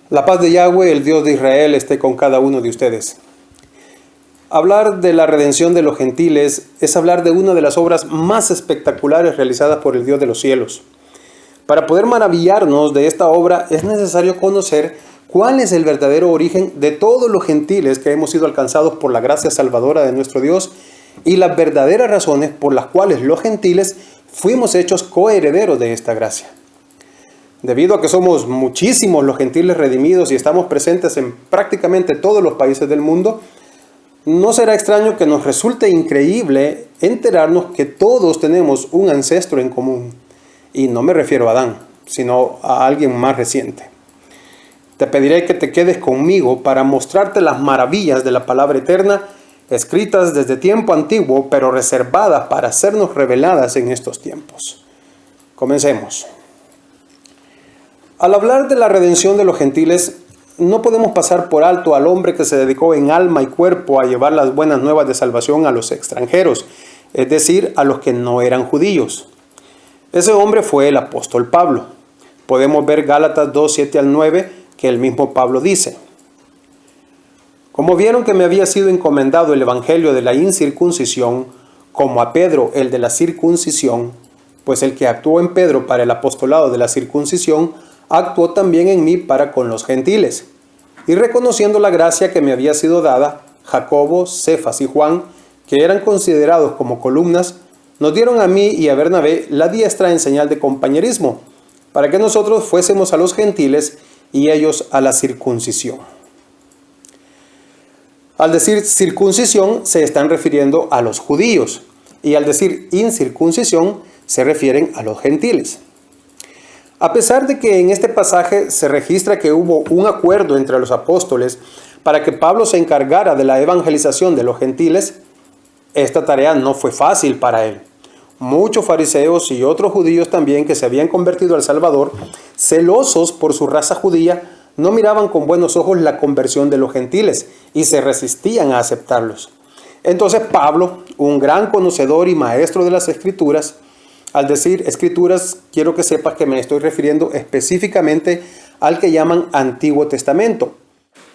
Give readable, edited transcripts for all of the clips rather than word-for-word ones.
La paz de Yahweh, el Dios de Israel, esté con cada uno de ustedes. Hablar de la redención de los gentiles es hablar de una de las obras más espectaculares realizadas por el Dios de los cielos. Para poder maravillarnos de esta obra es necesario conocer cuál es el verdadero origen de todos los gentiles que hemos sido alcanzados por la gracia salvadora de nuestro Dios y las verdaderas razones por las cuales los gentiles fuimos hechos coherederos de esta gracia. Debido a que somos muchísimos los gentiles redimidos y estamos presentes en prácticamente todos los países del mundo, no será extraño que nos resulte increíble enterarnos que todos tenemos un ancestro en común. Y no me refiero a Adán, sino a alguien más reciente. Te pediré que te quedes conmigo para mostrarte las maravillas de la palabra eterna, escritas desde tiempo antiguo, pero reservadas para sernos reveladas en estos tiempos. Comencemos. Al hablar de la redención de los gentiles, no podemos pasar por alto al hombre que se dedicó en alma y cuerpo a llevar las buenas nuevas de salvación a los extranjeros, es decir, a los que no eran judíos. Ese hombre fue el apóstol Pablo. Podemos ver Gálatas 2, 7 al 9, que el mismo Pablo dice: Como vieron que me había sido encomendado el evangelio de la incircuncisión, como a Pedro el de la circuncisión, pues el que actuó en Pedro para el apostolado de la circuncisión, actuó también en mí para con los gentiles. Y reconociendo la gracia que me había sido dada, Jacobo, Cefas y Juan, que eran considerados como columnas, nos dieron a mí y a Bernabé la diestra en señal de compañerismo, para que nosotros fuésemos a los gentiles y ellos a la circuncisión. Al decir circuncisión se están refiriendo a los judíos, y al decir incircuncisión se refieren a los gentiles. A pesar de que en este pasaje se registra que hubo un acuerdo entre los apóstoles para que Pablo se encargara de la evangelización de los gentiles, esta tarea no fue fácil para él. Muchos fariseos y otros judíos también que se habían convertido al Salvador, celosos por su raza judía, no miraban con buenos ojos la conversión de los gentiles y se resistían a aceptarlos. Entonces Pablo, un gran conocedor y maestro de las Escrituras, al decir escrituras, quiero que sepas que me estoy refiriendo específicamente al que llaman Antiguo Testamento,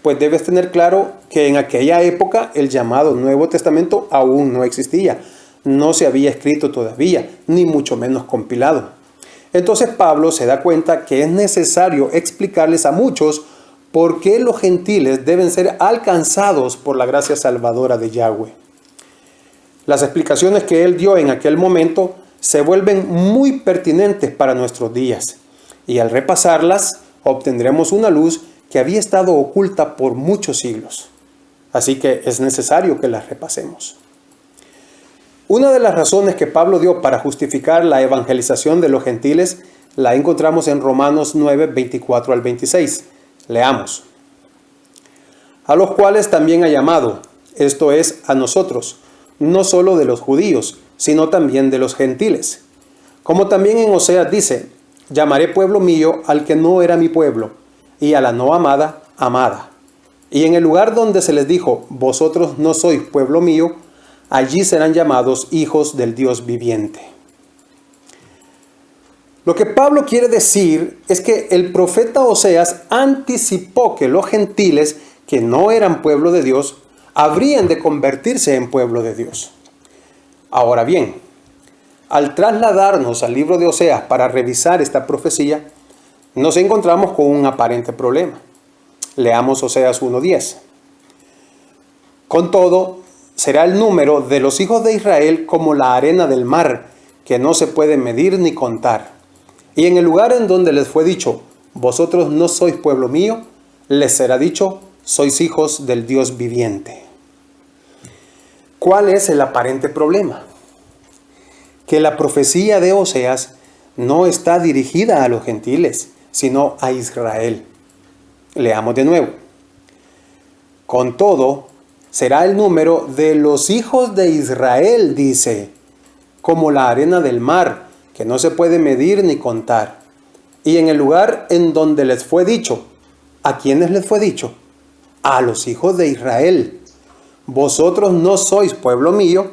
pues debes tener claro que en aquella época el llamado Nuevo Testamento aún no existía, no se había escrito todavía, ni mucho menos compilado. Entonces Pablo se da cuenta que es necesario explicarles a muchos por qué los gentiles deben ser alcanzados por la gracia salvadora de Yahweh. Las explicaciones que él dio en aquel momento se vuelven muy pertinentes para nuestros días, y al repasarlas obtendremos una luz que había estado oculta por muchos siglos. Así que es necesario que las repasemos. Una de las razones que Pablo dio para justificar la evangelización de los gentiles la encontramos en Romanos 9, 24 al 26. Leamos. A los cuales también ha llamado, esto es, a nosotros, no solo de los judíos, sino también de los gentiles. Como también en Oseas dice: llamaré pueblo mío al que no era mi pueblo, y a la no amada, amada. Y en el lugar donde se les dijo: vosotros no sois pueblo mío, allí serán llamados hijos del Dios viviente. Lo que Pablo quiere decir es que el profeta Oseas anticipó que los gentiles, que no eran pueblo de Dios, habrían de convertirse en pueblo de Dios. Ahora bien, al trasladarnos al libro de Oseas para revisar esta profecía, nos encontramos con un aparente problema. Leamos Oseas 1:10. Con todo, será el número de los hijos de Israel como la arena del mar, que no se puede medir ni contar. Y en el lugar en donde les fue dicho: vosotros no sois pueblo mío, les será dicho: sois hijos del Dios viviente. ¿Cuál es el aparente problema? Que la profecía de Oseas no está dirigida a los gentiles, sino a Israel. Leamos de nuevo. Con todo, será el número de los hijos de Israel, dice, como la arena del mar, que no se puede medir ni contar. Y en el lugar en donde les fue dicho, ¿a quiénes les fue dicho? A los hijos de Israel. Vosotros no sois pueblo mío,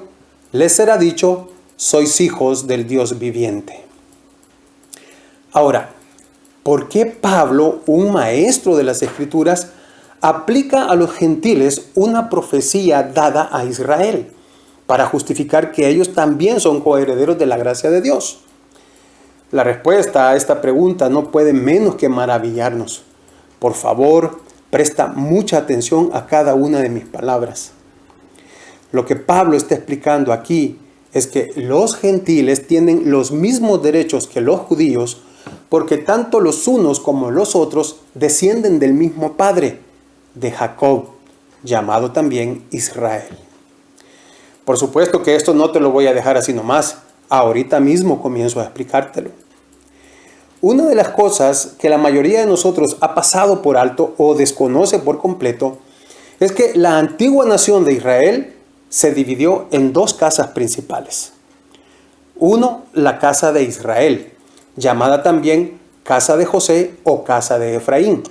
les será dicho: sois hijos del Dios viviente. Ahora, por qué Pablo, un maestro de las Escrituras, aplica a los gentiles una profecía dada a Israel para justificar que ellos también son coherederos de la gracia de Dios. La respuesta a esta pregunta no puede menos que maravillarnos. Por favor, presta mucha atención a cada una de mis palabras. Lo que Pablo está explicando aquí es que los gentiles tienen los mismos derechos que los judíos porque tanto los unos como los otros descienden del mismo padre, de Jacob, llamado también Israel. Por supuesto que esto no te lo voy a dejar así nomás. Ahorita mismo comienzo a explicártelo. Una de las cosas que la mayoría de nosotros ha pasado por alto o desconoce por completo es que la antigua nación de Israel se dividió en dos casas principales. Uno, la casa de Israel, llamada también casa de José o casa de Efraín,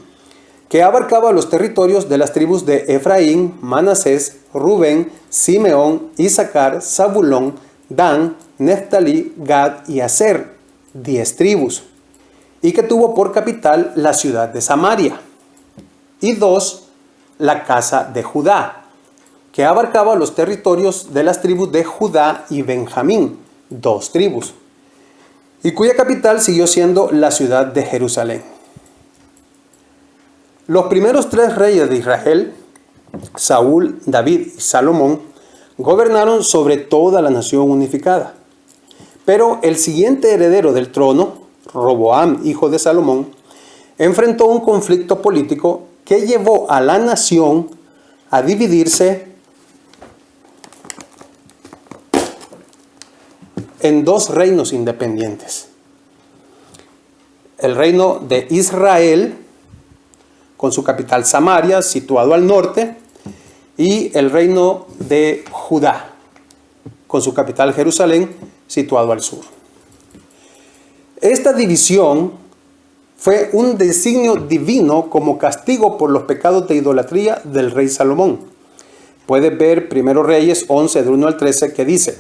que abarcaba los territorios de las tribus de Efraín, Manasés, Rubén, Simeón, Isaacar, Zabulón, Dan, Neftalí, Gad y Aser, 10 tribus, y que tuvo por capital la ciudad de Samaria. Y dos, la casa de Judá, que abarcaba los territorios de las tribus de Judá y Benjamín, 2 tribus, y cuya capital siguió siendo la ciudad de Jerusalén. Los primeros 3 reyes de Israel, Saúl, David y Salomón, gobernaron sobre toda la nación unificada. Pero el siguiente heredero del trono, Roboam, hijo de Salomón, enfrentó un conflicto político que llevó a la nación a dividirse en 2 reinos independientes. El reino de Israel, con su capital Samaria, situado al norte, y el reino de Judá, con su capital Jerusalén, situado al sur. Esta división fue un designio divino como castigo por los pecados de idolatría del rey Salomón. Puedes ver 1 Reyes 11, del 1 al 13, que dice: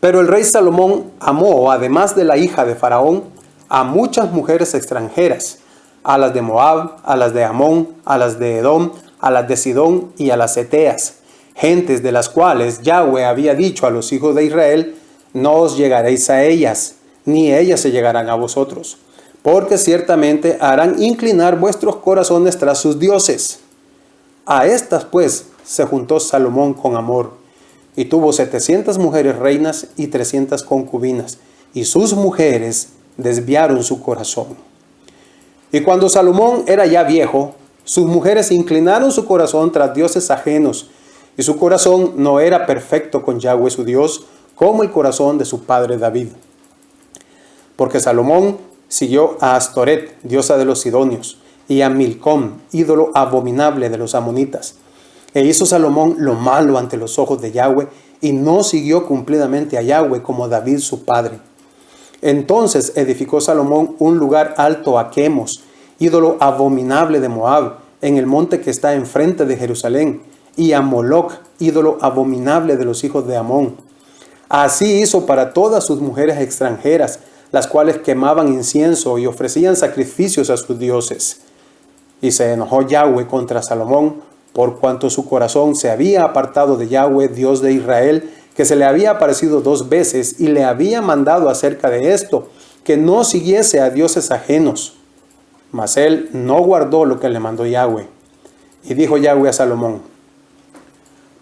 Pero el rey Salomón amó, además de la hija de Faraón, a muchas mujeres extranjeras, a las de Moab, a las de Amón, a las de Edom, a las de Sidón y a las Eteas, gentes de las cuales Yahweh había dicho a los hijos de Israel: no os llegaréis a ellas, ni ellas se llegarán a vosotros, porque ciertamente harán inclinar vuestros corazones tras sus dioses. A estas pues se juntó Salomón con amor, y tuvo 700 mujeres reinas y 300 concubinas, y sus mujeres desviaron su corazón. Y cuando Salomón era ya viejo, sus mujeres inclinaron su corazón tras dioses ajenos, y su corazón no era perfecto con Yahweh su Dios, como el corazón de su padre David. Porque Salomón siguió a Astoret, diosa de los sidonios, y a Milcom, ídolo abominable de los amonitas. E hizo Salomón lo malo ante los ojos de Yahweh, y no siguió cumplidamente a Yahweh como David su padre. Entonces edificó Salomón un lugar alto a Quemos, ídolo abominable de Moab, en el monte que está enfrente de Jerusalén, y a Moloc, ídolo abominable de los hijos de Amón. Así hizo para todas sus mujeres extranjeras, las cuales quemaban incienso y ofrecían sacrificios a sus dioses. Y se enojó Yahweh contra Salomón, por cuanto su corazón se había apartado de Yahweh, Dios de Israel, que se le había aparecido 2 veces y le había mandado acerca de esto, que no siguiese a dioses ajenos. Mas él no guardó lo que le mandó Yahweh. Y dijo Yahweh a Salomón: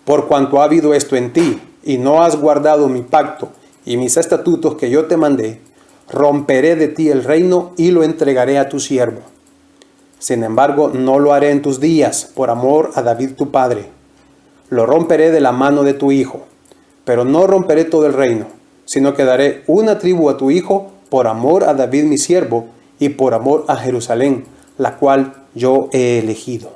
por cuanto ha habido esto en ti, y no has guardado mi pacto y mis estatutos que yo te mandé, romperé de ti el reino y lo entregaré a tu siervo. Sin embargo, no lo haré en tus días, por amor a David tu padre. Lo romperé de la mano de tu hijo, pero no romperé todo el reino, sino que daré una tribu a tu hijo, por amor a David mi siervo, y por amor a Jerusalén, la cual yo he elegido.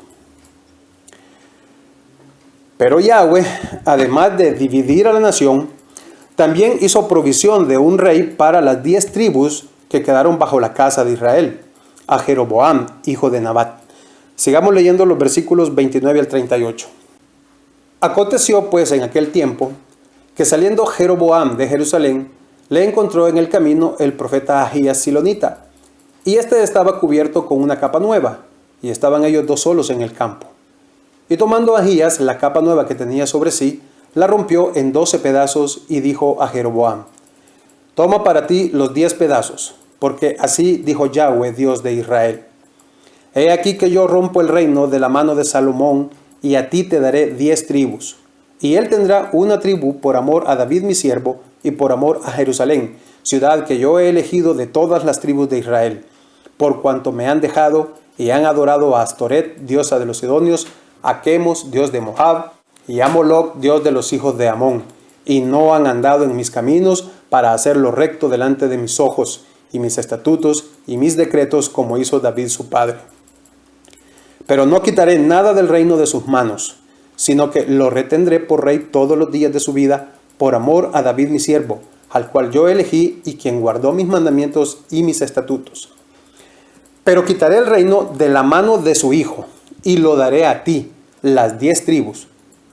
Pero Yahweh, además de dividir a la nación, también hizo provisión de un rey para las 10 tribus que quedaron bajo la casa de Israel, a Jeroboam, hijo de Nabat. Sigamos leyendo los versículos 29 al 38. Aconteció pues en aquel tiempo que saliendo Jeroboam de Jerusalén, le encontró en el camino el profeta Ahías Silonita, y éste estaba cubierto con una capa nueva, y estaban ellos dos solos en el campo. Y tomando Ahías la capa nueva que tenía sobre sí, la rompió en 12 pedazos y dijo a Jeroboam: toma para ti los 10 pedazos, porque así dijo Yahweh, Dios de Israel: he aquí que yo rompo el reino de la mano de Salomón, y a ti te daré 10 tribus. Y él tendrá una tribu por amor a David mi siervo, y por amor a Jerusalén, ciudad que yo he elegido de todas las tribus de Israel, por cuanto me han dejado y han adorado a Astoret, diosa de los sidonios, a Quemos, dios de Moab, y a Moloc, dios de los hijos de Amón, y no han andado en mis caminos para hacer lo recto delante de mis ojos, y mis estatutos y mis decretos, como hizo David su padre. Pero no quitaré nada del reino de sus manos, sino que lo retendré por rey todos los días de su vida, por amor a David mi siervo, al cual yo elegí y quien guardó mis mandamientos y mis estatutos. Pero quitaré el reino de la mano de su hijo, y lo daré a ti, las 10 tribus,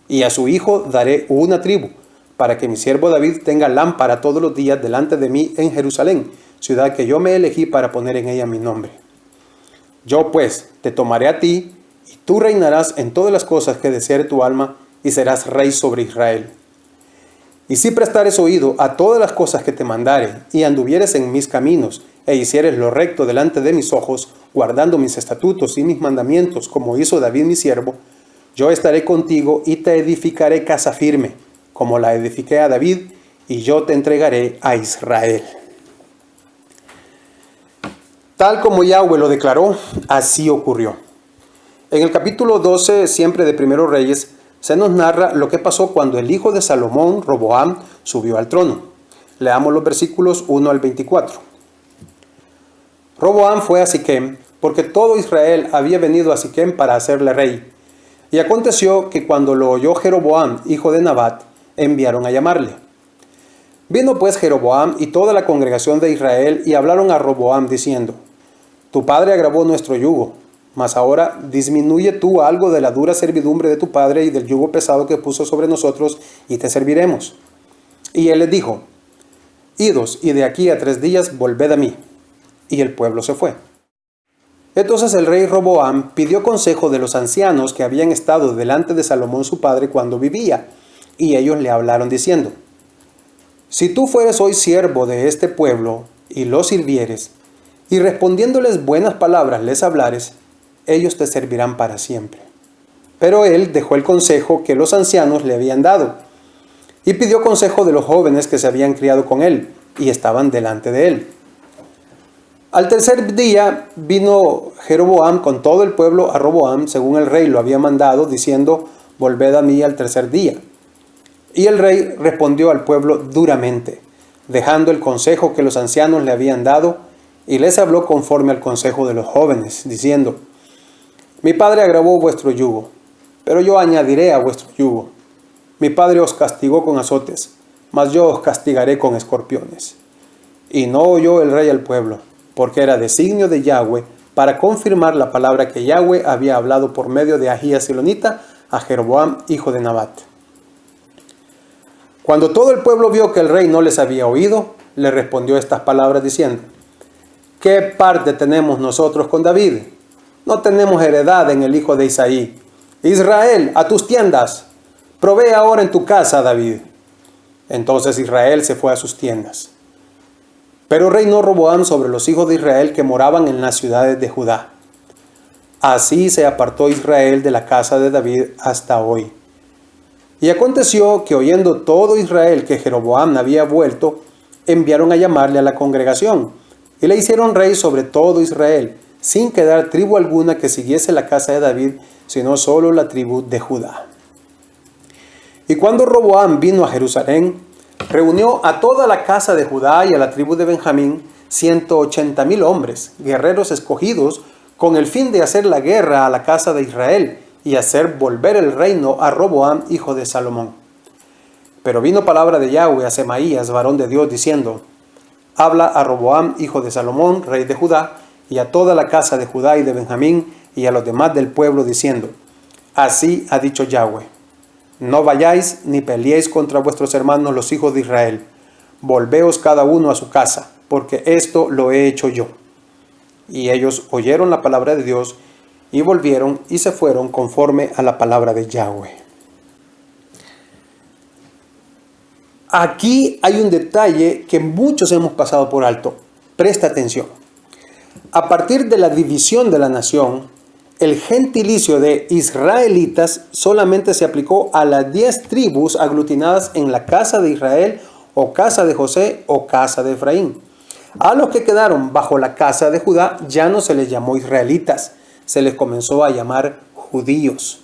y a su hijo daré una tribu, para que mi siervo David tenga lámpara todos los días delante de mí en Jerusalén, ciudad que yo me elegí para poner en ella mi nombre. Yo pues te tomaré a ti, y tú reinarás en todas las cosas que deseare tu alma, y serás rey sobre Israel. Y si prestares oído a todas las cosas que te mandare, y anduvieres en mis caminos, e hicieres lo recto delante de mis ojos, guardando mis estatutos y mis mandamientos, como hizo David mi siervo, yo estaré contigo y te edificaré casa firme, como la edifiqué a David, y yo te entregaré a Israel. Tal como Yahweh lo declaró, así ocurrió. En el capítulo 12, siempre de Primero Reyes, se nos narra lo que pasó cuando el hijo de Salomón, Roboam, subió al trono. Leamos los versículos 1 al 24. Roboam fue a Siquem, porque todo Israel había venido a Siquem para hacerle rey. Y aconteció que cuando lo oyó Jeroboam, hijo de Nabat, enviaron a llamarle. Vino pues Jeroboam y toda la congregación de Israel y hablaron a Roboam diciendo: tu padre agravó nuestro yugo, mas ahora disminuye tú algo de la dura servidumbre de tu padre y del yugo pesado que puso sobre nosotros, y te serviremos. Y él les dijo: idos, y de aquí a 3 días volved a mí. Y el pueblo se fue. Entonces el rey Roboam pidió consejo de los ancianos que habían estado delante de Salomón su padre cuando vivía, y ellos le hablaron diciendo: si tú fueres hoy siervo de este pueblo y lo sirvieres, y respondiéndoles buenas palabras les hablares, ellos te servirán para siempre. Pero él dejó el consejo que los ancianos le habían dado, y pidió consejo de los jóvenes que se habían criado con él, y estaban delante de él. Al 3er día vino Jeroboam con todo el pueblo a Roboam, según el rey lo había mandado, diciendo: volved a mí al 3er día. Y el rey respondió al pueblo duramente, dejando el consejo que los ancianos le habían dado, y les habló conforme al consejo de los jóvenes, diciendo: mi padre agravó vuestro yugo, pero yo añadiré a vuestro yugo. Mi padre os castigó con azotes, mas yo os castigaré con escorpiones. Y no oyó el rey al pueblo, porque era designio de Yahweh para confirmar la palabra que Yahweh había hablado por medio de Ahías silonita a Jeroboam, hijo de Nabat. Cuando todo el pueblo vio que el rey no les había oído, le respondió estas palabras diciendo: ¿qué parte tenemos nosotros con David? No tenemos heredad en el hijo de Isaí. Israel, a tus tiendas. Provee ahora en tu casa, David. Entonces Israel se fue a sus tiendas. Pero reinó Roboam sobre los hijos de Israel que moraban en las ciudades de Judá. Así se apartó Israel de la casa de David hasta hoy. Y aconteció que oyendo todo Israel que Jeroboam había vuelto, enviaron a llamarle a la congregación, y le hicieron rey sobre todo Israel, sin quedar tribu alguna que siguiese la casa de David, sino solo la tribu de Judá. Y cuando Roboam vino a Jerusalén, reunió a toda la casa de Judá y a la tribu de Benjamín, 180,000 hombres, guerreros escogidos, con el fin de hacer la guerra a la casa de Israel y hacer volver el reino a Roboam, hijo de Salomón. Pero vino palabra de Yahweh a Semaías, varón de Dios, diciendo: habla a Roboam, hijo de Salomón, rey de Judá, y a toda la casa de Judá y de Benjamín, y a los demás del pueblo, diciendo: así ha dicho Yahweh: no vayáis ni peleéis contra vuestros hermanos los hijos de Israel. Volveos cada uno a su casa, porque esto lo he hecho yo. Y ellos oyeron la palabra de Dios y volvieron y se fueron conforme a la palabra de Yahweh. Aquí hay un detalle que muchos hemos pasado por alto. Presta atención. A partir de la división de la nación, el gentilicio de israelitas solamente se aplicó a las 10 tribus aglutinadas en la casa de Israel o casa de José o casa de Efraín. A los que quedaron bajo la casa de Judá ya no se les llamó israelitas, se les comenzó a llamar judíos.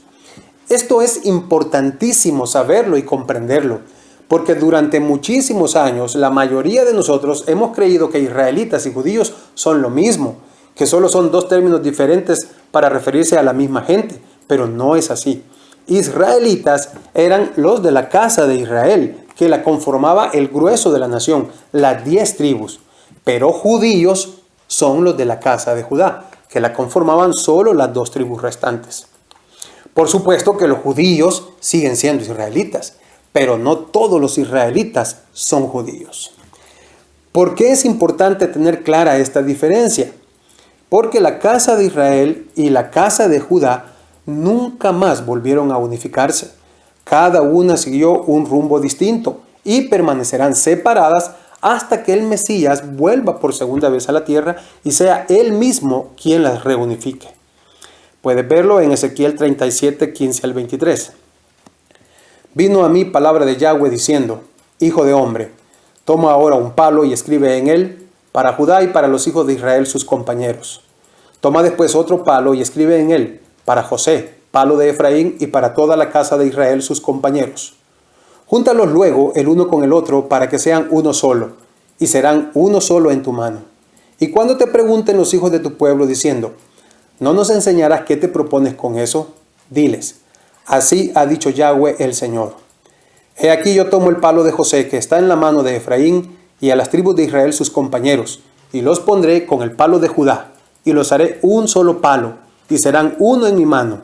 Esto es importantísimo saberlo y comprenderlo, porque durante muchísimos años la mayoría de nosotros hemos creído que israelitas y judíos son lo mismo, que solo son dos términos diferentes para referirse a la misma gente, pero no es así. Israelitas eran los de la casa de Israel, que la conformaba el grueso de la nación, las 10 tribus, pero judíos son los de la casa de Judá, que la conformaban solo las 2 tribus restantes. Por supuesto que los judíos siguen siendo israelitas, pero no todos los israelitas son judíos. ¿Por qué es importante tener clara esta diferencia? Porque la casa de Israel y la casa de Judá nunca más volvieron a unificarse. Cada una siguió un rumbo distinto y permanecerán separadas hasta que el Mesías vuelva por segunda vez a la tierra y sea él mismo quien las reunifique. Puedes verlo en Ezequiel 37, 15 al 23. Vino a mí palabra de Yahweh diciendo: Hijo de hombre, toma ahora un palo y escribe en él: para Judá y para los hijos de Israel sus compañeros. Toma después otro palo y escribe en él: para José, palo de Efraín, y para toda la casa de Israel sus compañeros. Júntalos luego el uno con el otro para que sean uno solo, y serán uno solo en tu mano. Y cuando te pregunten los hijos de tu pueblo diciendo: ¿no nos enseñarás qué te propones con eso? Diles: así ha dicho Yahweh el Señor. He aquí yo tomo el palo de José que está en la mano de Efraín y a las tribus de Israel sus compañeros, y los pondré con el palo de Judá, y los haré un solo palo, y serán uno en mi mano.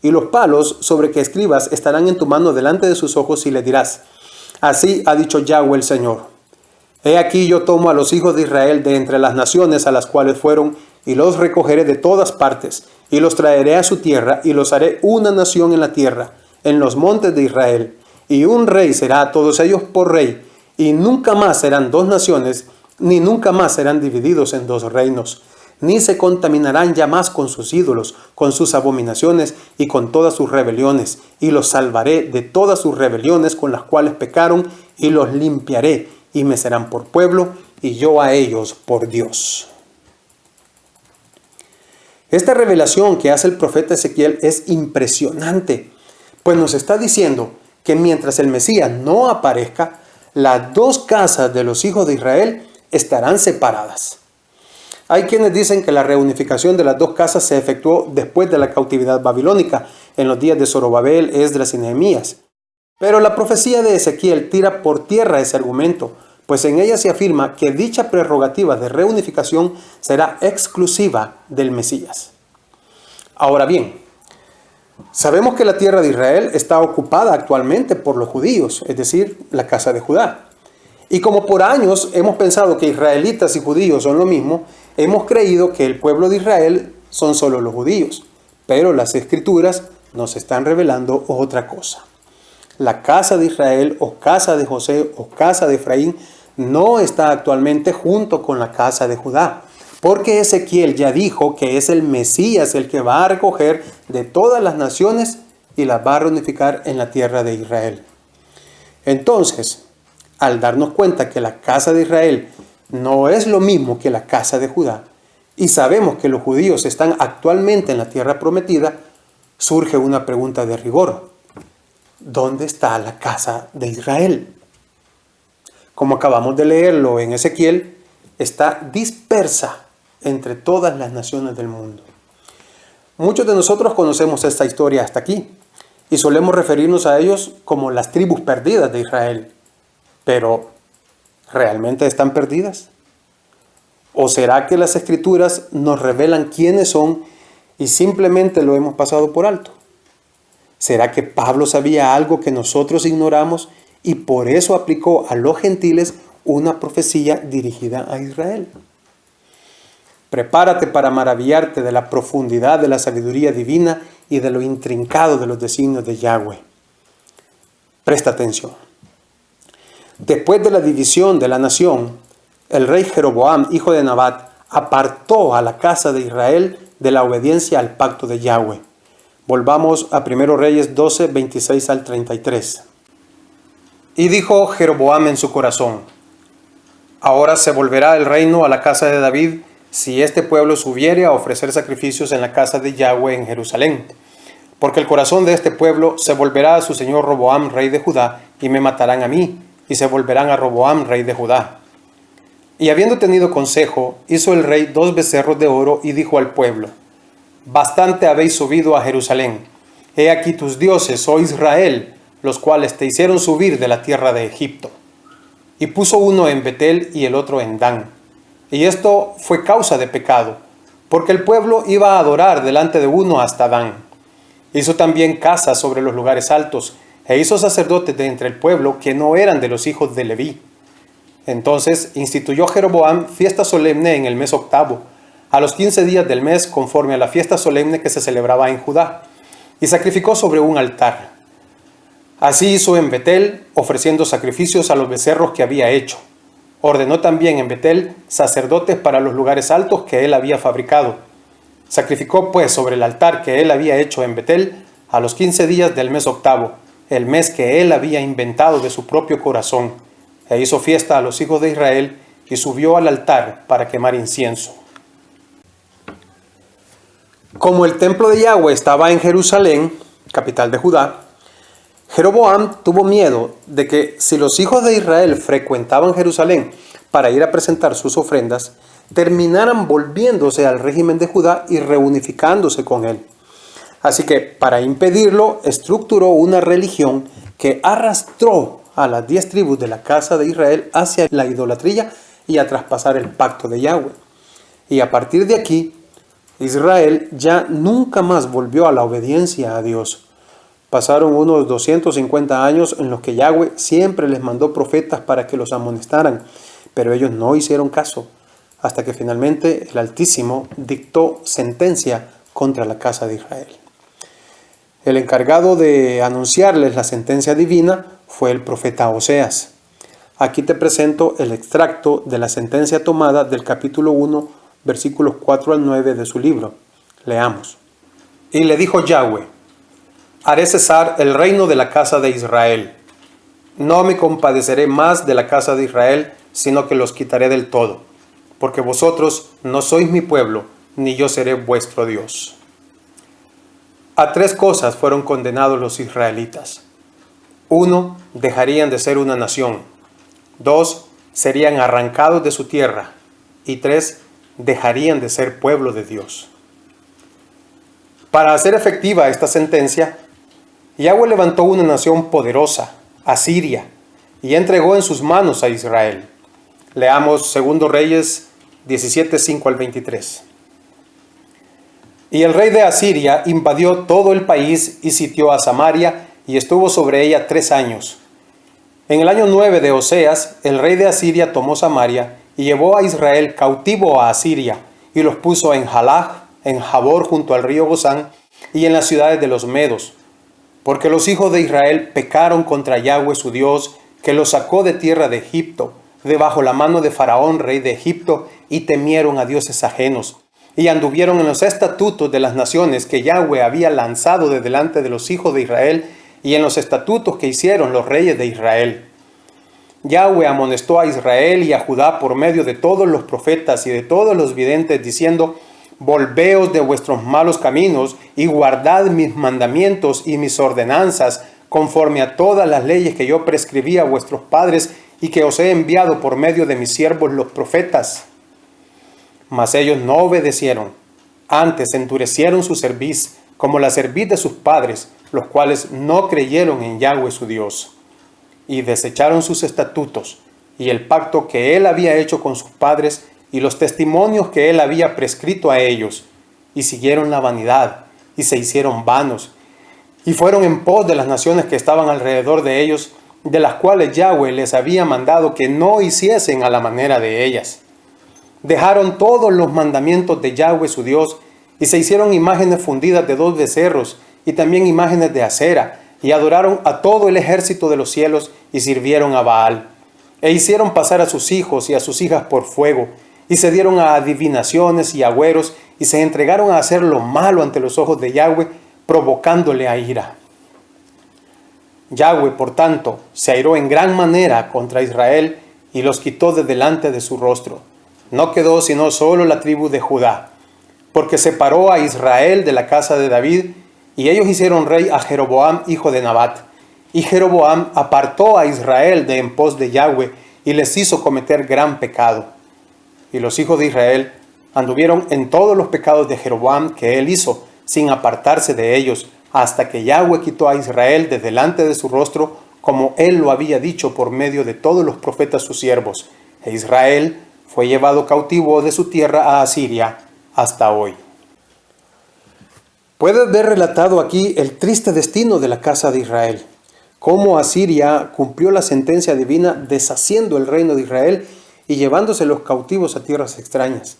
Y los palos sobre que escribas estarán en tu mano delante de sus ojos, y le dirás: así ha dicho Yahweh el Señor. He aquí yo tomo a los hijos de Israel de entre las naciones a las cuales fueron, y los recogeré de todas partes, y los traeré a su tierra, y los haré una nación en la tierra, en los montes de Israel. Y un rey será a todos ellos por rey, y nunca más serán 2 naciones, ni nunca más serán divididos en 2 reinos, ni se contaminarán ya más con sus ídolos, con sus abominaciones y con todas sus rebeliones, y los salvaré de todas sus rebeliones con las cuales pecaron, y los limpiaré, y me serán por pueblo, y yo a ellos por Dios. Esta revelación que hace el profeta Ezequiel es impresionante, pues nos está diciendo que mientras el Mesías no aparezca, las 2 casas de los hijos de Israel estarán separadas. Hay quienes dicen que la reunificación de las 2 casas se efectuó después de la cautividad babilónica, en los días de Zorobabel, Esdras y Nehemías. Pero la profecía de Ezequiel tira por tierra ese argumento, pues en ella se afirma que dicha prerrogativa de reunificación será exclusiva del Mesías. Ahora bien, sabemos que la tierra de Israel está ocupada actualmente por los judíos, es decir, la casa de Judá. Y como por años hemos pensado que israelitas y judíos son lo mismo, hemos creído que el pueblo de Israel son solo los judíos. Pero las Escrituras nos están revelando otra cosa. La casa de Israel o casa de José o casa de Efraín no está actualmente junto con la casa de Judá, porque Ezequiel ya dijo que es el Mesías el que va a recoger de todas las naciones y las va a reunificar en la tierra de Israel. Entonces, al darnos cuenta que la casa de Israel no es lo mismo que la casa de Judá, y sabemos que los judíos están actualmente en la tierra prometida, surge una pregunta de rigor: ¿dónde está la casa de Israel? Como acabamos de leerlo en Ezequiel, está dispersa entre todas las naciones del mundo. Muchos de nosotros conocemos esta historia hasta aquí y solemos referirnos a ellos como las tribus perdidas de Israel. Pero, ¿realmente están perdidas? ¿O será que las Escrituras nos revelan quiénes son y simplemente lo hemos pasado por alto? ¿Será que Pablo sabía algo que nosotros ignoramos y por eso aplicó a los gentiles una profecía dirigida a Israel? Prepárate para maravillarte de la profundidad de la sabiduría divina y de lo intrincado de los designios de Yahweh. Presta atención. Después de la división de la nación, el rey Jeroboam, hijo de Nabat, apartó a la casa de Israel de la obediencia al pacto de Yahweh. Volvamos a 1 Reyes 12, 26 al 33. Y dijo Jeroboam en su corazón: ahora se volverá el reino a la casa de David, si este pueblo subiere a ofrecer sacrificios en la casa de Yahweh en Jerusalén. Porque el corazón de este pueblo se volverá a su señor Roboam, rey de Judá, y me matarán a mí, y se volverán a Roboam, rey de Judá. Y habiendo tenido consejo, hizo el rey 2 becerros de oro, y dijo al pueblo: bastante habéis subido a Jerusalén. He aquí tus dioses, oh Israel, los cuales te hicieron subir de la tierra de Egipto. Y puso uno en Betel y el otro en Dan. Y esto fue causa de pecado, porque el pueblo iba a adorar delante de uno hasta Dan. Hizo también casas sobre los lugares altos, e hizo sacerdotes de entre el pueblo que no eran de los hijos de Leví. Entonces instituyó Jeroboam fiesta solemne en el mes octavo, a los 15 días del mes, conforme a la fiesta solemne que se celebraba en Judá, y sacrificó sobre un altar. Así hizo en Betel, ofreciendo sacrificios a los becerros que había hecho. Ordenó también en Betel sacerdotes para los lugares altos que él había fabricado. Sacrificó pues sobre el altar que él había hecho en Betel a los 15 días del mes octavo, el mes que él había inventado de su propio corazón, e hizo fiesta a los hijos de Israel y subió al altar para quemar incienso. Como el templo de Yahweh estaba en Jerusalén, capital de Judá, Jeroboam tuvo miedo de que si los hijos de Israel frecuentaban Jerusalén para ir a presentar sus ofrendas, terminaran volviéndose al régimen de Judá y reunificándose con él. Así que, para impedirlo, estructuró una religión que arrastró a las 10 tribus de la casa de Israel hacia la idolatría y a traspasar el pacto de Yahweh. Y a partir de aquí, Israel ya nunca más volvió a la obediencia a Dios. Pasaron unos 250 años en los que Yahweh siempre les mandó profetas para que los amonestaran, pero ellos no hicieron caso, hasta que finalmente el Altísimo dictó sentencia contra la casa de Israel. El encargado de anunciarles la sentencia divina fue el profeta Oseas. Aquí te presento el extracto de la sentencia tomada del capítulo 1, versículos 4 al 9 de su libro. Leamos. Y le dijo Yahweh: haré cesar el reino de la casa de Israel. No me compadeceré más de la casa de Israel, sino que los quitaré del todo, porque vosotros no sois mi pueblo, ni yo seré vuestro Dios. A 3 cosas fueron condenados los israelitas. 1, dejarían de ser una nación. 2, serían arrancados de su tierra. Y 3, dejarían de ser pueblo de Dios. Para hacer efectiva esta sentencia, Yahweh levantó una nación poderosa, Asiria, y entregó en sus manos a Israel. Leamos 2 Reyes 17, 5 al 23. Y el rey de Asiria invadió todo el país y sitió a Samaria y estuvo sobre ella 3 años. En el año 9 de Oseas, el rey de Asiria tomó Samaria y llevó a Israel cautivo a Asiria y los puso en Halach, en Jabor junto al río Gozán y en las ciudades de los Medos. Porque los hijos de Israel pecaron contra Yahweh su Dios, que los sacó de tierra de Egipto, debajo la mano de Faraón, rey de Egipto, y temieron a dioses ajenos, y anduvieron en los estatutos de las naciones que Yahweh había lanzado de delante de los hijos de Israel, y en los estatutos que hicieron los reyes de Israel. Yahweh amonestó a Israel y a Judá por medio de todos los profetas y de todos los videntes, diciendo: volveos de vuestros malos caminos y guardad mis mandamientos y mis ordenanzas, conforme a todas las leyes que yo prescribí a vuestros padres y que os he enviado por medio de mis siervos los profetas. Mas ellos no obedecieron, antes endurecieron su cerviz, como la cerviz de sus padres, los cuales no creyeron en Yahweh su Dios, y desecharon sus estatutos, y el pacto que él había hecho con sus padres, y los testimonios que él había prescrito a ellos, y siguieron la vanidad, y se hicieron vanos, y fueron en pos de las naciones que estaban alrededor de ellos, de las cuales Yahweh les había mandado que no hiciesen a la manera de ellas. Dejaron todos los mandamientos de Yahweh su Dios y se hicieron imágenes fundidas de 2 becerros y también imágenes de acera, y adoraron a todo el ejército de los cielos y sirvieron a Baal. E hicieron pasar a sus hijos y a sus hijas por fuego, y se dieron a adivinaciones y agüeros, y se entregaron a hacer lo malo ante los ojos de Yahweh, provocándole a ira. Yahweh, por tanto, se airó en gran manera contra Israel y los quitó de delante de su rostro. No quedó sino solo la tribu de Judá, porque separó a Israel de la casa de David, y ellos hicieron rey a Jeroboam, hijo de Nabat. Y Jeroboam apartó a Israel de en pos de Yahweh y les hizo cometer gran pecado. Y los hijos de Israel anduvieron en todos los pecados de Jeroboam que él hizo, sin apartarse de ellos, hasta que Yahweh quitó a Israel de delante de su rostro, como él lo había dicho por medio de todos los profetas sus siervos. E Israel fue llevado cautivo de su tierra a Asiria hasta hoy. Puedes ver relatado aquí el triste destino de la casa de Israel, cómo Asiria cumplió la sentencia divina deshaciendo el reino de Israel y llevándose los cautivos a tierras extrañas.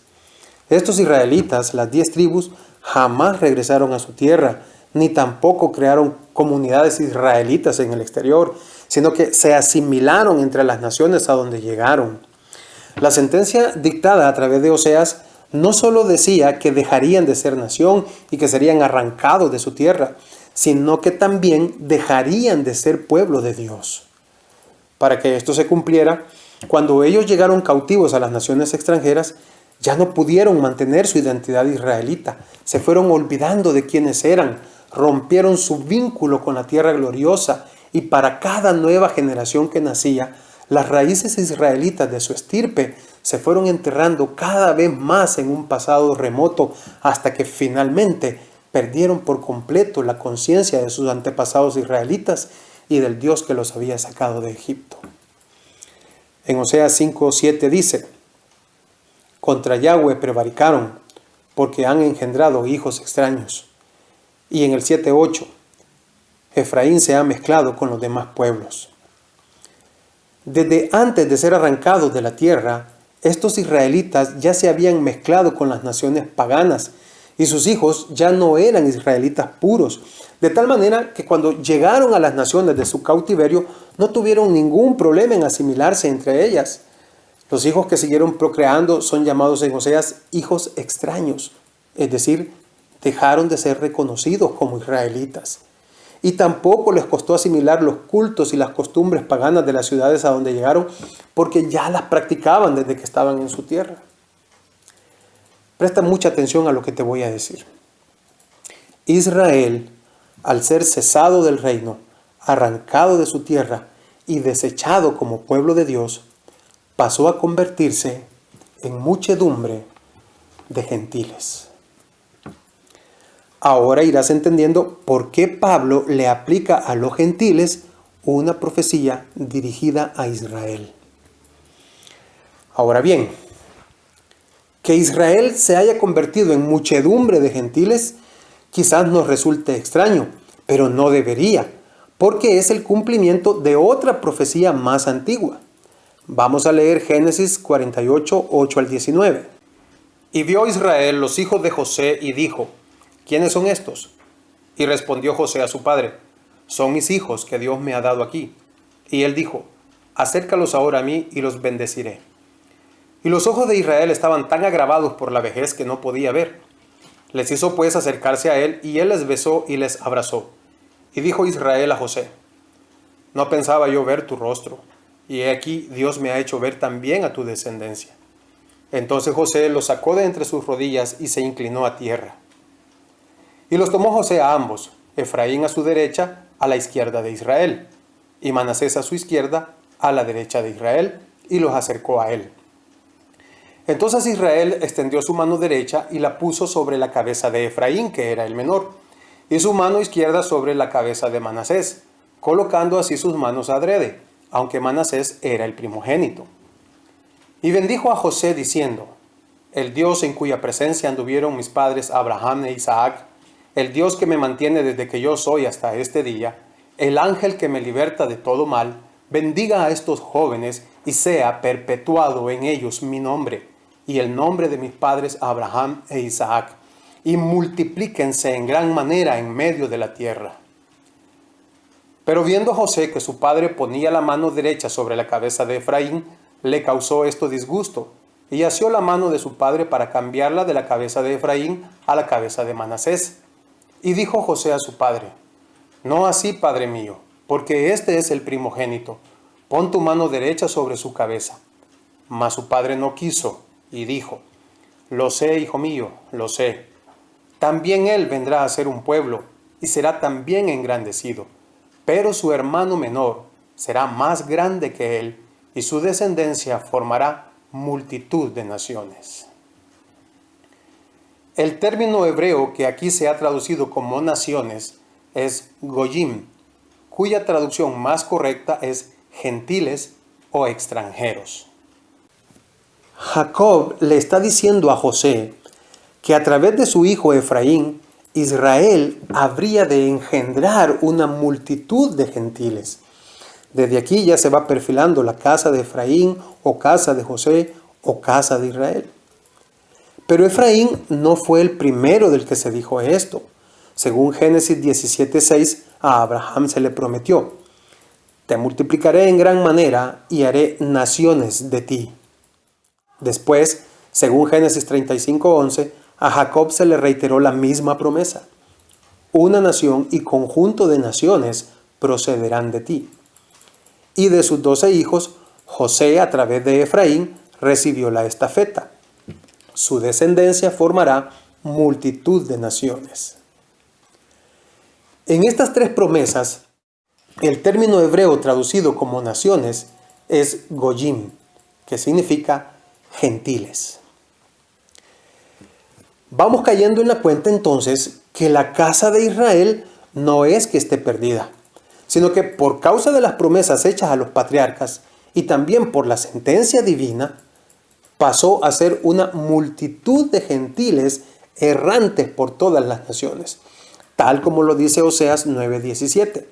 Estos israelitas, las 10 tribus, jamás regresaron a su tierra, ni tampoco crearon comunidades israelitas en el exterior, sino que se asimilaron entre las naciones a donde llegaron. La sentencia dictada a través de Oseas no solo decía que dejarían de ser nación y que serían arrancados de su tierra, sino que también dejarían de ser pueblo de Dios. Para que esto se cumpliera, cuando ellos llegaron cautivos a las naciones extranjeras, ya no pudieron mantener su identidad israelita, se fueron olvidando de quiénes eran, rompieron su vínculo con la tierra gloriosa, y para cada nueva generación que nacía, las raíces israelitas de su estirpe se fueron enterrando cada vez más en un pasado remoto, hasta que finalmente perdieron por completo la conciencia de sus antepasados israelitas y del Dios que los había sacado de Egipto. En Oseas 5:7 dice: contra Yahweh prevaricaron, porque han engendrado hijos extraños. Y en el 7:8, Efraín se ha mezclado con los demás pueblos. Desde antes de ser arrancados de la tierra, estos israelitas ya se habían mezclado con las naciones paganas, y sus hijos ya no eran israelitas puros, de tal manera que cuando llegaron a las naciones de su cautiverio, no tuvieron ningún problema en asimilarse entre ellas. Los hijos que siguieron procreando son llamados en Oseas hijos extraños, es decir, dejaron de ser reconocidos como israelitas. Y tampoco les costó asimilar los cultos y las costumbres paganas de las ciudades a donde llegaron, porque ya las practicaban desde que estaban en su tierra. Presta mucha atención a lo que te voy a decir. Israel, al ser cesado del reino, arrancado de su tierra y desechado como pueblo de Dios, pasó a convertirse en muchedumbre de gentiles. Ahora irás entendiendo por qué Pablo le aplica a los gentiles una profecía dirigida a Israel. Ahora bien, que Israel se haya convertido en muchedumbre de gentiles quizás nos resulte extraño, pero no debería, porque es el cumplimiento de otra profecía más antigua. Vamos a leer Génesis 48, 8 al 19. Y vio Israel los hijos de José y dijo: ¿quiénes son estos? Y respondió José a su padre: son mis hijos que Dios me ha dado aquí. Y él dijo: acércalos ahora a mí y los bendeciré. Y los ojos de Israel estaban tan agravados por la vejez que no podía ver. Les hizo pues acercarse a él, y él les besó y les abrazó. Y dijo Israel a José: no pensaba yo ver tu rostro, y he aquí Dios me ha hecho ver también a tu descendencia. Entonces José los sacó de entre sus rodillas y se inclinó a tierra. Y los tomó José a ambos, Efraín a su derecha, a la izquierda de Israel, y Manasés a su izquierda, a la derecha de Israel, y los acercó a él. Entonces Israel extendió su mano derecha y la puso sobre la cabeza de Efraín, que era el menor, y su mano izquierda sobre la cabeza de Manasés, colocando así sus manos adrede, aunque Manasés era el primogénito. Y bendijo a José diciendo: el Dios en cuya presencia anduvieron mis padres Abraham e Isaac, el Dios que me mantiene desde que yo soy hasta este día, el ángel que me liberta de todo mal, bendiga a estos jóvenes y sea perpetuado en ellos mi nombre, y el nombre de mis padres Abraham e Isaac, y multiplíquense en gran manera en medio de la tierra. Pero viendo José que su padre ponía la mano derecha sobre la cabeza de Efraín, le causó esto disgusto, y asió la mano de su padre para cambiarla de la cabeza de Efraín a la cabeza de Manasés. Y dijo José a su padre: no así, padre mío, porque este es el primogénito. Pon tu mano derecha sobre su cabeza. Mas su padre no quiso, y dijo: lo sé, hijo mío, lo sé. También él vendrá a ser un pueblo, y será también engrandecido. Pero su hermano menor será más grande que él, y su descendencia formará multitud de naciones. El término hebreo que aquí se ha traducido como naciones es goyim, cuya traducción más correcta es gentiles o extranjeros. Jacob le está diciendo a José que a través de su hijo Efraín, Israel habría de engendrar una multitud de gentiles. Desde aquí ya se va perfilando la casa de Efraín o casa de José o casa de Israel. Pero Efraín no fue el primero del que se dijo esto. Según Génesis 17:6, a Abraham se le prometió: te multiplicaré en gran manera y haré naciones de ti. Después, según Génesis 35:11, a Jacob se le reiteró la misma promesa: una nación y conjunto de naciones procederán de ti. Y de sus 12 hijos, José, a través de Efraín, recibió la estafeta. Su descendencia formará multitud de naciones. En estas tres promesas, el término hebreo traducido como naciones es goyim, que significa gentiles. Vamos cayendo en la cuenta entonces que la casa de Israel no es que esté perdida, sino que por causa de las promesas hechas a los patriarcas y también por la sentencia divina, pasó a ser una multitud de gentiles errantes por todas las naciones, tal como lo dice Oseas 9:17.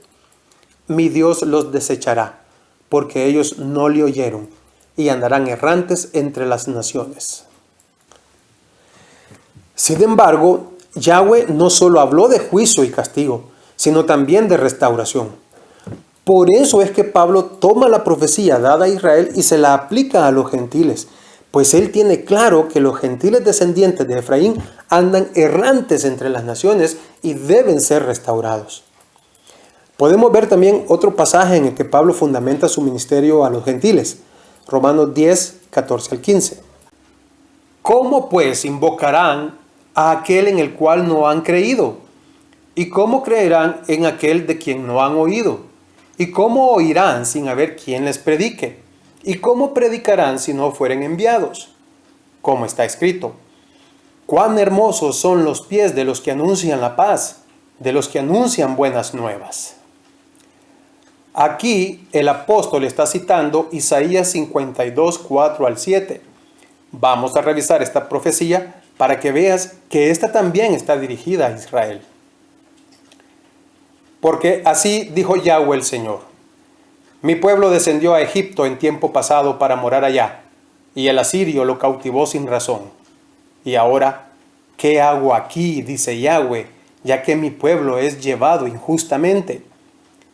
Mi Dios los desechará, porque ellos no le oyeron, y andarán errantes entre las naciones. Sin embargo, Yahweh no solo habló de juicio y castigo, sino también de restauración. Por eso es que Pablo toma la profecía dada a Israel y se la aplica a los gentiles, pues él tiene claro que los gentiles descendientes de Efraín andan errantes entre las naciones y deben ser restaurados. Podemos ver también otro pasaje en el que Pablo fundamenta su ministerio a los gentiles, Romanos 10:14-15. ¿Cómo pues invocarán a aquel en el cual no han creído? ¿Y cómo creerán en aquel de quien no han oído? ¿Y cómo oirán sin haber quien les predique? ¿Y cómo predicarán si no fueren enviados? Como está escrito: cuán hermosos son los pies de los que anuncian la paz, de los que anuncian buenas nuevas. Aquí el apóstol está citando Isaías 52:4-7. Vamos a revisar esta profecía para que veas que esta también está dirigida a Israel. Porque así dijo Yahweh el Señor: mi pueblo descendió a Egipto en tiempo pasado para morar allá, y el asirio lo cautivó sin razón. Y ahora, ¿qué hago aquí?, dice Yahweh, ya que mi pueblo es llevado injustamente.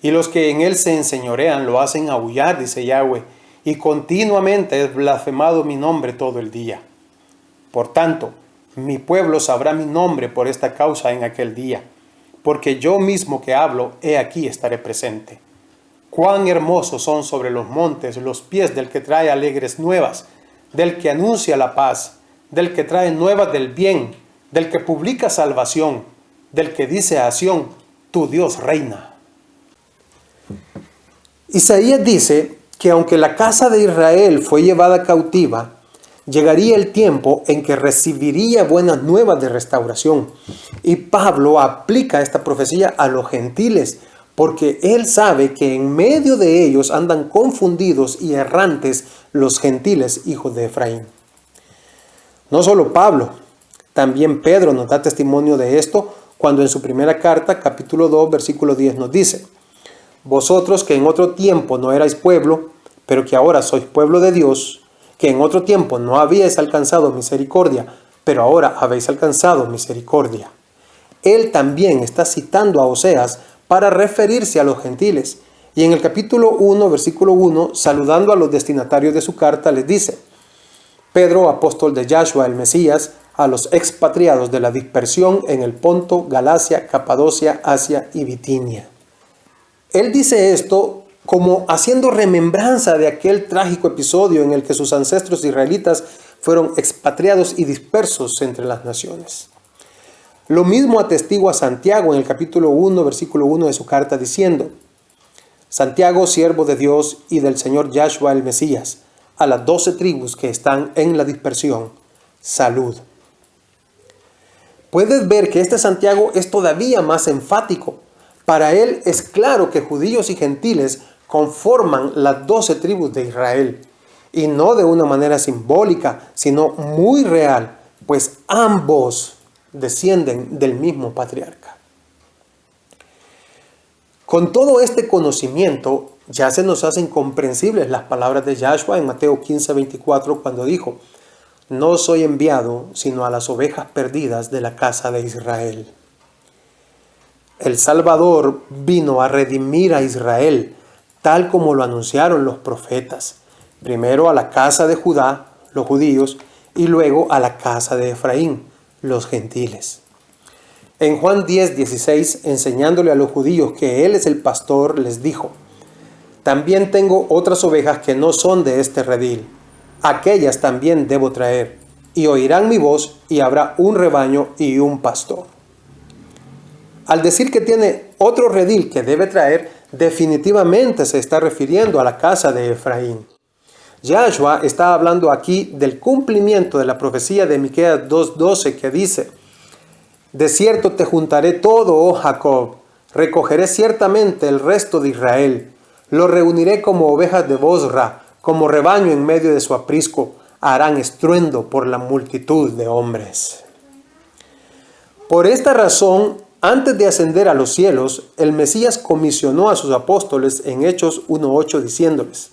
Y los que en él se enseñorean lo hacen aullar, dice Yahweh, y continuamente es blasfemado mi nombre todo el día. Por tanto, mi pueblo sabrá mi nombre por esta causa en aquel día, porque yo mismo que hablo, he aquí estaré presente. Cuán hermosos son sobre los montes los pies del que trae alegres nuevas, del que anuncia la paz, del que trae nuevas del bien, del que publica salvación, del que dice a Sión: tu Dios reina. Isaías dice que aunque la casa de Israel fue llevada cautiva, llegaría el tiempo en que recibiría buenas nuevas de restauración. Y Pablo aplica esta profecía a los gentiles, porque él sabe que en medio de ellos andan confundidos y errantes los gentiles hijos de Efraín. No solo Pablo, también Pedro nos da testimonio de esto cuando en su primera carta, capítulo 2, versículo 10 nos dice: vosotros que en otro tiempo no erais pueblo, pero que ahora sois pueblo de Dios, que en otro tiempo no habíais alcanzado misericordia, pero ahora habéis alcanzado misericordia. Él también está citando a Oseas para referirse a los gentiles. Y en el capítulo 1, versículo 1, saludando a los destinatarios de su carta, les dice: Pedro, apóstol de Yahshua el Mesías, a los expatriados de la dispersión en el Ponto, Galacia, Capadocia, Asia y Bitinia. Él dice esto como haciendo remembranza de aquel trágico episodio en el que sus ancestros israelitas fueron expatriados y dispersos entre las naciones. Lo mismo atestigua Santiago en el capítulo 1, versículo 1 de su carta diciendo: Santiago, siervo de Dios y del Señor Yahshua el Mesías, a las 12 tribus que están en la dispersión, salud. Puedes ver que este Santiago es todavía más enfático. Para él es claro que judíos y gentiles conforman las 12 tribus de Israel, y no de una manera simbólica, sino muy real, pues ambos descienden del mismo patriarca. Con todo este conocimiento, ya se nos hacen comprensibles las palabras de Yahshua en Mateo 15:24 cuando dijo: No soy enviado sino a las ovejas perdidas de la casa de Israel. El Salvador vino a redimir a Israel, tal como lo anunciaron los profetas. Primero a la casa de Judá, los judíos, y luego a la casa de Efraín, los gentiles. En Juan 10:16, enseñándole a los judíos que Él es el pastor, les dijo: También tengo otras ovejas que no son de este redil. Aquellas también debo traer, y oirán mi voz, y habrá un rebaño y un pastor. Al decir que tiene otro redil que debe traer, definitivamente se está refiriendo a la casa de Efraín. Yahshua está hablando aquí del cumplimiento de la profecía de Miqueas 2:12 que dice: De cierto te juntaré todo, oh Jacob, recogeré ciertamente el resto de Israel, lo reuniré como ovejas de Bosra, como rebaño en medio de su aprisco, harán estruendo por la multitud de hombres. Por esta razón, antes de ascender a los cielos, el Mesías comisionó a sus apóstoles en Hechos 1:8 diciéndoles: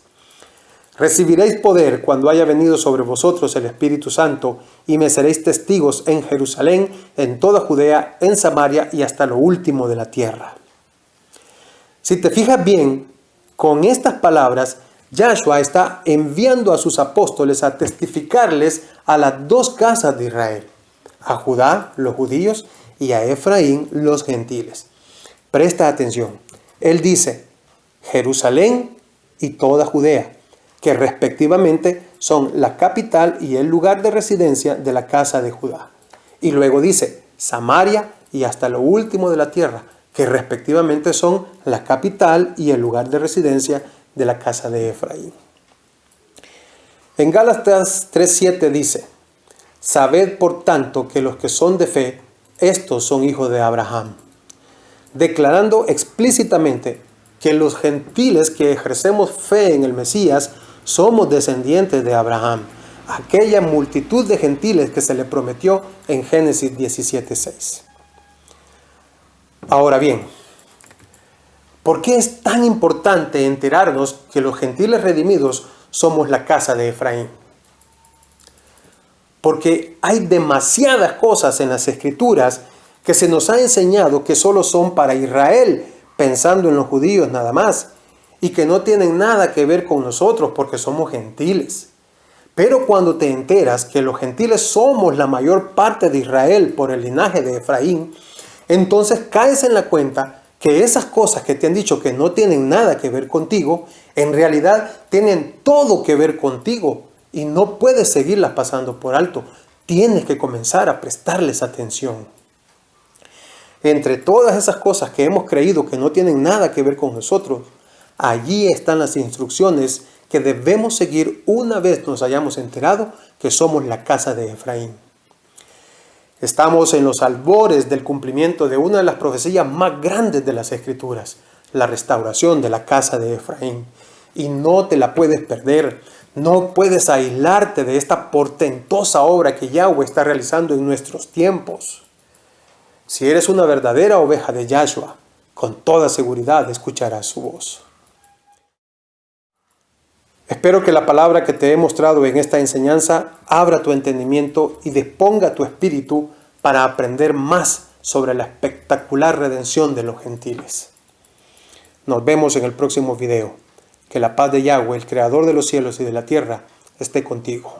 Recibiréis poder cuando haya venido sobre vosotros el Espíritu Santo, y me seréis testigos en Jerusalén, en toda Judea, en Samaria y hasta lo último de la tierra. Si te fijas bien, con estas palabras, Yahshua está enviando a sus apóstoles a testificarles a las dos casas de Israel, a Judá, los judíos, y a Efraín, los gentiles. Presta atención. Él dice Jerusalén y toda Judea, que respectivamente son la capital y el lugar de residencia de la casa de Judá. Y luego dice Samaria y hasta lo último de la tierra, que respectivamente son la capital y el lugar de residencia de la casa de Efraín. En Gálatas 3:7 dice: Sabed por tanto que los que son de fe, estos son hijos de Abraham, declarando explícitamente que los gentiles que ejercemos fe en el Mesías somos descendientes de Abraham, aquella multitud de gentiles que se le prometió en Génesis 17:6. Ahora bien, ¿por qué es tan importante enterarnos que los gentiles redimidos somos la casa de Efraín? Porque hay demasiadas cosas en las Escrituras que se nos ha enseñado que solo son para Israel, pensando en los judíos nada más, y que no tienen nada que ver con nosotros porque somos gentiles. Pero cuando te enteras que los gentiles somos la mayor parte de Israel por el linaje de Efraín, entonces caes en la cuenta que esas cosas que te han dicho que no tienen nada que ver contigo, en realidad tienen todo que ver contigo y no puedes seguirlas pasando por alto. Tienes que comenzar a prestarles atención. Entre todas esas cosas que hemos creído que no tienen nada que ver con nosotros, allí están las instrucciones que debemos seguir una vez nos hayamos enterado que somos la casa de Efraín. Estamos en los albores del cumplimiento de una de las profecías más grandes de las Escrituras, la restauración de la casa de Efraín. Y no te la puedes perder, no puedes aislarte de esta portentosa obra que Yahweh está realizando en nuestros tiempos. Si eres una verdadera oveja de Yahshua, con toda seguridad escucharás su voz. Espero que la palabra que te he mostrado en esta enseñanza abra tu entendimiento y disponga tu espíritu para aprender más sobre la espectacular redención de los gentiles. Nos vemos en el próximo video. Que la paz de Yahweh, el Creador de los cielos y de la tierra, esté contigo.